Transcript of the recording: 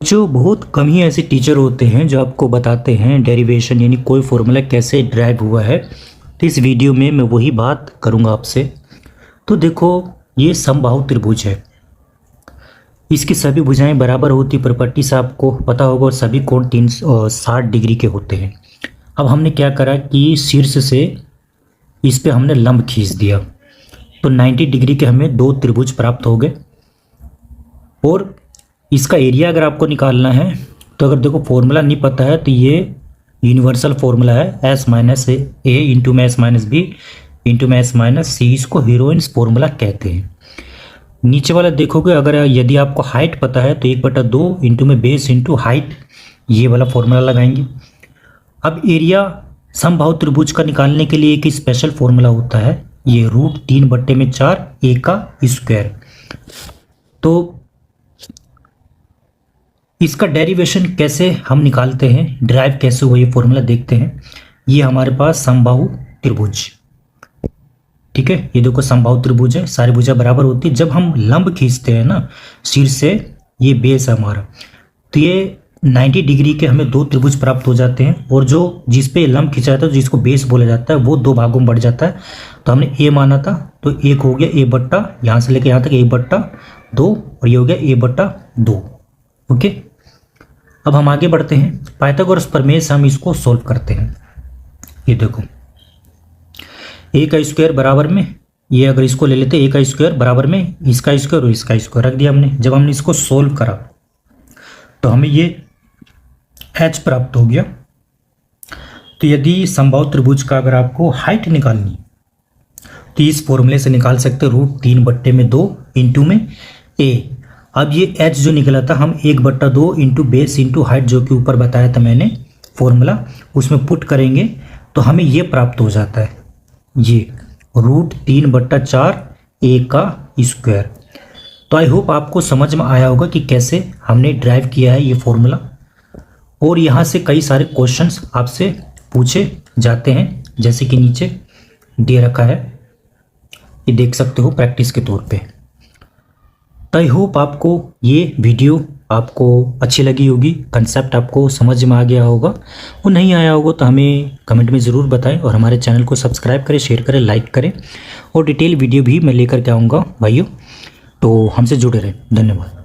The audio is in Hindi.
जो बहुत कम ही ऐसे टीचर होते हैं जो आपको बताते हैं डेरिवेशन यानी कोई फॉर्मूला कैसे ड्राइव हुआ है। तो इस वीडियो में मैं वही बात करूंगा आपसे। तो देखो, ये समबाहु त्रिभुज है, इसकी सभी भुजाएं बराबर होती प्रॉपर्टी से आपको पता होगा और सभी कोण 360 डिग्री के होते हैं। अब हमने क्या करा कि शीर्ष से इस पे हमने लंब खींच दिया तो 90 डिग्री के हमें दो त्रिभुज प्राप्त हो गए। और इसका एरिया अगर आपको निकालना है तो अगर देखो फॉर्मूला नहीं पता है तो ये यूनिवर्सल फॉर्मूला है S माइनस ए इंटू में S माइनस बी इंटू में S माइनस सी। इसको हीरोइंस फॉर्मूला कहते हैं। नीचे वाला देखोगे, अगर यदि आपको हाइट पता है तो 1/2 इंटू में बेस इंटू हाइट, ये वाला फॉर्मूला लगाएंगे। अब एरिया समबाहु त्रिभुज का निकालने के लिए एक स्पेशल फॉर्मूला होता है, ये √3/4 a का स्क्वायर। तो इसका डेरिवेशन कैसे हम निकालते हैं, ड्राइव कैसे हुआ, ये फॉर्मूला देखते हैं। ये हमारे पास समबाहु त्रिभुज, ठीक है। ये देखो समबाहु त्रिभुज है, सारी भुजा बराबर होती है। जब हम लंब खींचते हैं ना शीर्ष से, ये बेस है हमारा, तो ये 90 डिग्री के हमें दो त्रिभुज प्राप्त हो जाते हैं। और जो जिस पे लंब खींचा जाता है, जिसको बेस बोला जाता है, वो दो भागों में बढ़ जाता है। तो हमने ए माना था तो एक हो गया a/, यहाँ से लेकर यहाँ तक a/2, और ये हो गया a/2। ओके, अब हम आगे बढ़ते हैं। पाइथागोरस प्रमेय से हम इसको सोल्व करते हैं। ये देखो a का स्क्वायर बराबर में, ये अगर इसको ले लेते a का स्क्वायर बराबर में इसका स्क्वायर और इसका स्क्वायर रख दिया हमने। जब हमने इसको सोल्व करा तो हमें ये h प्राप्त हो गया। तो यदि समबाहु त्रिभुज का अगर आपको हाइट निकालनी तो इस फॉर्मूले से निकाल सकते √3/2 इंटू में a। अब ये h जो निकला था हम 1/2 इंटू बेस इंटू हाइट, जो कि ऊपर बताया था मैंने फॉर्मूला, उसमें पुट करेंगे तो हमें ये प्राप्त हो जाता है, ये √3/4 a का स्क्वायर। तो आई होप आपको समझ में आया होगा कि कैसे हमने ड्राइव किया है ये फॉर्मूला। और यहाँ से कई सारे क्वेश्चंस आपसे पूछे जाते हैं, जैसे कि नीचे दे रखा है, ये देख सकते हो प्रैक्टिस के तौर पे। तो आई होप आपको ये वीडियो आपको अच्छी लगी होगी, कंसेप्ट आपको समझ में आ गया होगा। और नहीं आया होगा तो हमें कमेंट में ज़रूर बताएं, और हमारे चैनल को सब्सक्राइब करें, शेयर करें, लाइक करें। और डिटेल वीडियो भी मैं लेकर के आऊँगा भाइयों, तो हमसे जुड़े रहें। धन्यवाद।